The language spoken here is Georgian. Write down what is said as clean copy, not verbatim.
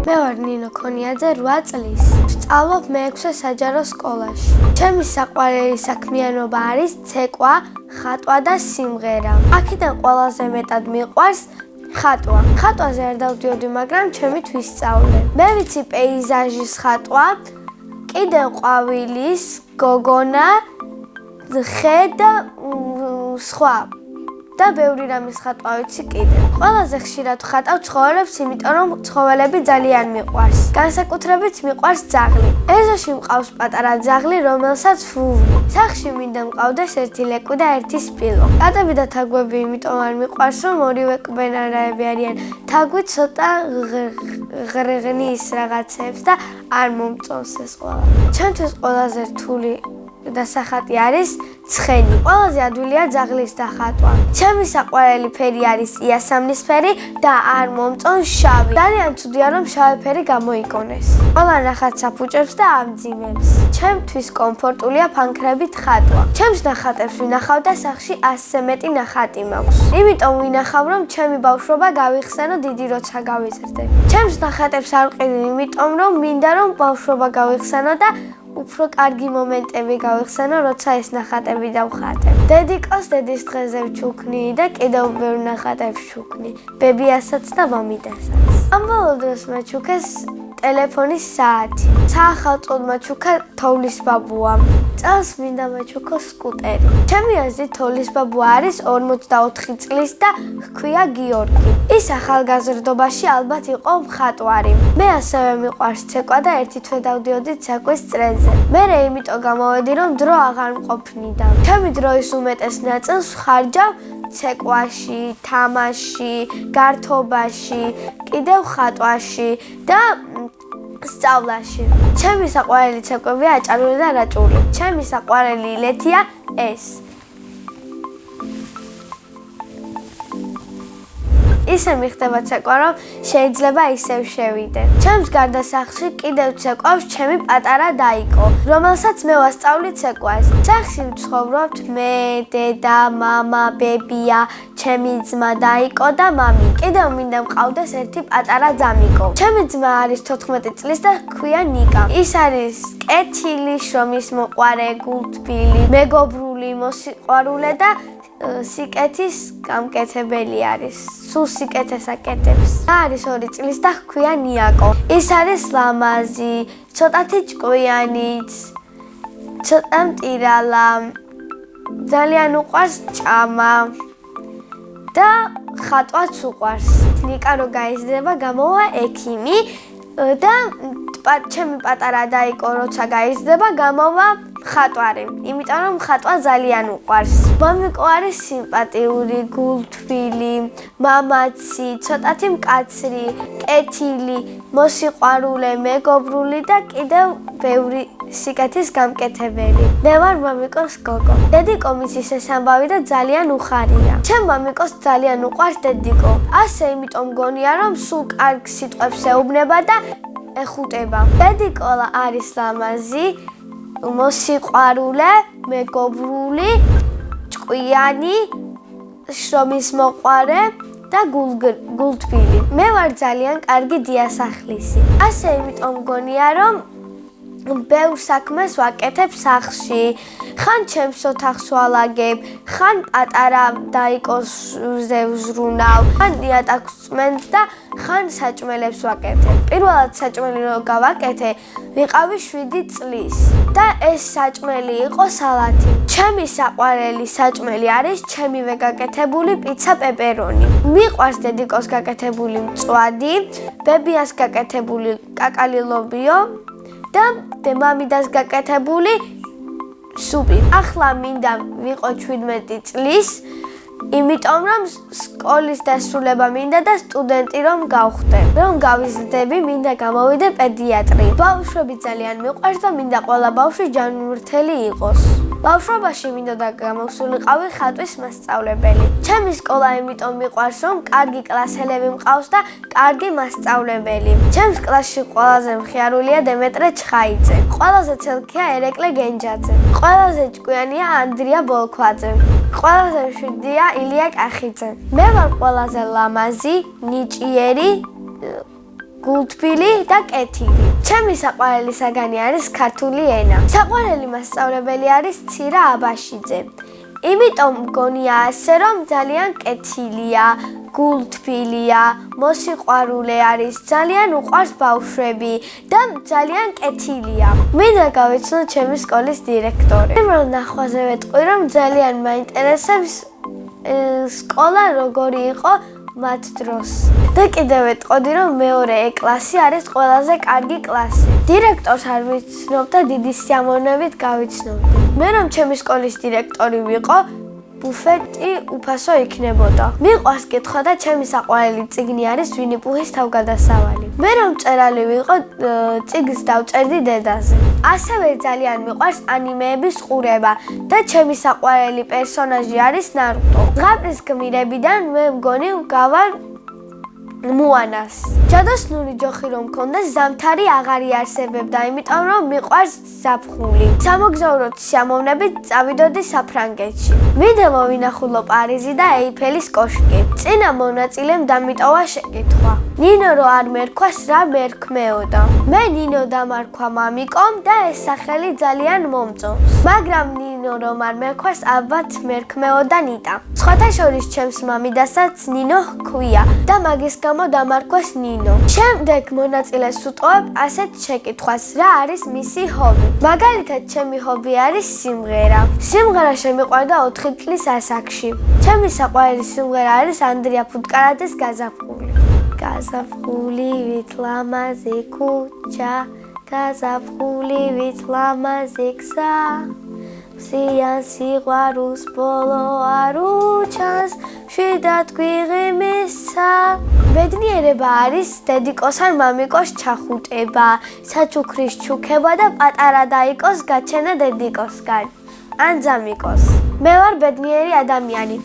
მე ვარ ნინო ქონიაძე 8 წლის. ვსწავლობ მე-6 საჯარო სკოლაში. ჩემი საყვარელი საქმიანობა არის ცეკვა, ხატვა და სიმღერა. აქედან ყველაზე მეტად მიყვარს ხატვა. ხატვაზე არ დავდიოდი, მაგრამ ჩემით ვისწავლე. მე ვიცი პეიზაჟის ხატვა, კიდევ ყვავილის, გოგონა, ხე და სხვა. და ბევრი რამის ხატვა ვიცი კიდევ. ყველაზე ხშირად ვხატავ ცხოველებს, იმიტომ რომ ცხოველები ძალიან მიყვარს. განსაკუთრებით მიყვარს ძაღლი. ეზოში მყავს პატარა ძაღლი, რომელსაც ვუვლი. სახლში მინდა მყავდეს ერთი ლეკვი და ერთი სპილო. კატები და თაგვები იმიტომ არ მიყვარს, რომ ორივე კბენარაები არიან. თაგვი ცოტა ღრღნის რაღაცებს და არ მომწონს ეს ყველა. ჩემთვის ყველაზე რთული დასახატი არის ცხენი. ყველაზე ადვილია ძაღლის დახატვა. ჩემი საყვარელი ფერი არის იასამნისფერი და არ მომწონს შავი. ძალიან ცუდია რომ შავი ფერი გამოიგონეს. ყველა ნახატს აფუჭებს და ამძიმებს. ჩემთვის კომფორტულია ფანქრებით ხატვა. ჩემს ნახატებს ვინახავ და სახლში 100-ზე მეტი ნახატი მაქვს. იმიტომ ვინახავ რომ ჩემი ბავშვობა გავიხსენო დიდი როცა გავიზრდები. ჩემს ნახატებს არ ვყიდი, იმიტომ რომ მინდა რომ ბავშვობა გავიხსენო და უფრო კარგი მომენტები გავიხსენო, როცა ეს ნახატები დავხატებ. დედიკოს დედის დღეზე ვჩუქნი და კიდევ ბევრ ნახატებს ვჩუქნი. ბებიასაც და მამიდასაც. ამ ბოლო დროს მაჩუქეს ტელეფონის საათი. საახალწლოდ მაჩუქა თოვლის ბაბუა. წელს მინდა მაჩუქოს სკუტერი. ჩემი აზრით თოვლის ბაბუა არის 44 წლის და ჰქვია გიორგი. ის ახალგაზრდობაში ალბათ იყო მხატვარი. მე ასევე მიყვარს ცეკვა და ერთი თვე დავდიოდით ცეკვის წრეზე. მე იმიტომ გამოვედი რომ დრო აღარ მყოფნიდა. ჩემი დროის უმეტეს ნაწილს ვხარჯავ ცეკვაში, თამაში, გართობაში, კიდევ ხატვაში და სწავლაში. ჩემი საყვარელი ცეკვებია აჭარული და რაჭული. ჩემი საყვარელი ილეთია ეს. ისე მიხდება ცეკვა, რომ შეიძლება ისევ შევიდე. ჩემს გარდა სახლში კიდევ ცეკვავს ჩემი პატარა დაიკო, რომელსაც მე ვასწავლი ცეკვას. სახლში ვცხოვრობთ მე, დედა, მამა, ბებია, ჩემი ძმა დაიკო და მამი. კიდევ მინდა მყავდეს ერთი პატარა ძამიკო. ჩემი ძმა არის 14 წლის და ჰქვია ნიკა. ის არის კეთილი, შრომის მოყვარე, გულთბილი, მეგობრული, მოსიყვარულე და სიკეთის გამკეთებელი არის. სულ სიკეთეს აკეთებს. არის 2 წლის და ჰქვია ნიაკო. ის არის ლამაზი, ცოტათი ჭკვიანიც, ცოტა მტირალა, ძალიან უყვარს ჭამა და ხატვაც უყვარს. ნიკა რო გაიზრდება, გამოვა ექიმი და ჩემი პატარა დაიკო როცა გაიზრდება, გამოვა ხატვარი, იმიტომ რომ ხატვა ძალიან უყვარს. მამიკო არის სიმპათიური, გულთბილი, მამაცი, ცოტათი მკაცრი, კეთილი, მოსიყვარულე, მეგობრული და კიდევ ბევრი სიკეთის გამკეთებელი. მე ვარ მამიკოს გოგო. დედიკო მისის ეს ამბავი და ძალიან უხარია. ჩემ მამიკოს ძალიან უყვარს დედიკო. ასე იმიტომ მგონია რომ სულ კარგ სიტყვებს ეუბნება და ეხუტება. დედიკოლა არის ლამაზი, მოსიყვარულე, მეგობრული, ჭკვიანი, შრომის მოყვარე და გულთბილი. მე ვარ ძალიან კარგი დიასახლისი. ასე იმიტომ მგონია რომ ბევრ საქმეს ვაკეთებ სახლში. ხან ჩემს ოთახს ვალაგებ, ხან პატარა დაიკოზე ვზრუნავ, ხან იატაკს წმენდ და ხან საჭმელებს ვაკეთებ. პირველად საჭმელი რო გავაკეთე, ვიყავი 7 წლის და ეს საჭმელი იყო სალათი. ჩემი საყვარელი საჭმელი არის ჩემივე გაკეთებული პიცა პეპერონი. მიყვარს დედიკოს გაკეთებული მწვადი, ბებიას გაკეთებული კაკალი ლობიო და მამიდას გაკეთებული სუპი. ახლა მინდა ვიყო 17 წლის, იმიტომ რომ სკოლის დასრულება მინდა და სტუდენტი რომ გავხდე. რომ გავიზრდები, მინდა გამოვიდე პედიატრი. ბავშვები ძალიან მიყვარს და მინდა ყველა ბავშვი ჯანმრთელი იყოს. ბავშვობაში მინდოდა გამოსულიყავი ხატვის მასწავლებელი. ჩემი სკოლა იმიტომ მიყვარს, რომ კარგი კლასელები მყავს და კარგი მასწავლებელი. ჩემს კლასში ყველაზე მხიარულია დემეტრე ჩხაიძე. ყველაზე ცელქია ერეკლე გენჯაძე. ყველაზე ჭკვიანია ანდრია ბოლქვაძე. ყველაზე მშვიდია ილია კახიძე. მე ვარ ყველაზე ლამაზი, ნიჭიერი, გულთბილი და კეთილი. ჩემი საყვარელი საგანი არის ქართული ენა. საყვარელი მასწავლებელი არის ცირა აბაშიძე. იმიტომ მგონია ასე, რომ ძალიან კეთილია, გულთბილია, მოსიყვარულე არის, ძალიან უყვარს ბავშვები და ძალიან კეთილია. მინდა გავიცნო ჩემი სკოლის დირექტორი. პირველ ნახვაზე ვეტყვი, რომ ძალიან მაინტერესებს სკოლა როგორი იყო მათ დროს. და კიდევ ვეტყოდი, რომ მეორე კლასი არის ყველაზე კარგი კლასი. დირექტორს არ ვიცნობ და დიდი სიამოვნებით გავიცნობდი. მე რომ ჩემი სკოლის დირექტორი ვიყო, ბუფეტი უფასო იქნებოდა. მიყვარს კითხვა და ჩემი საყვარელი წიგნი არის ვინი-პუჰის თავგადასავალი. მე რომ მწერალი ვიყო, წიგნს დავწერდი დედაზე. ასევე ძალიან მიყვარს ანიმეების ყურება და ჩემი საყვარელი პერსონაჟი არის ნარუტო. ზღაპრის გმირებიდან მე მგონი ვგავარ მოანას. ჯადოსნური ჯოხი რომ მქონდეს, ზამთარი აღარ იარსებებდა, იმიტომ რომ მიყვარს ზაფხული. სამოგზაუროდ სიამოვნებით წავიდოდი საფრანგეთში. მინდა მოვინახულო პარიზი და ეიფელის კოშკი. წინა მონაწილემ დამიტოვა შეკითხვა. ნინო რო არ მერქვას, რა მერქმეოდა? მე ნინო დამარქვა მამიკომ და ეს სახელი ძალიან მომწონს. მაგრამ ნინო რომ არ მერქვას, ალბათ მერქმეოდა ნიტა. სხვათა შორის ჩემს მამიდასაც ნინო ჰქვია და მაგის გამო დამარქვას ნინო. შემდეგ მონაწილეს ვუტყობ ასეთ შეკითხვას, რა არის მისი ჰობი? მაგალითად, ჩემი ჰობი არის სიმღერა. სიმღერა შემიყვარდა 4 წლის ასაკში. ჩემი საყვარელი სიმღერა არის ანდრია ფუტკარაძის გაზაფხული. გაზაფხულივით ლამაზი ქუჩა, გაზაფხულივით ლამაზი გზა. სიან სიყვარულს ბოლო არ უჩანს, შვიდად გვიღიმისა. ბედნიერება არის დედიკოს ან მამიკოს ჩახუტება, საჩუქრის ჩუქება და პატარა დაიკოს გაჩენა დედიკოსგან ან ძამიკოს. მე ვარ ბედნიერი ადამიანი.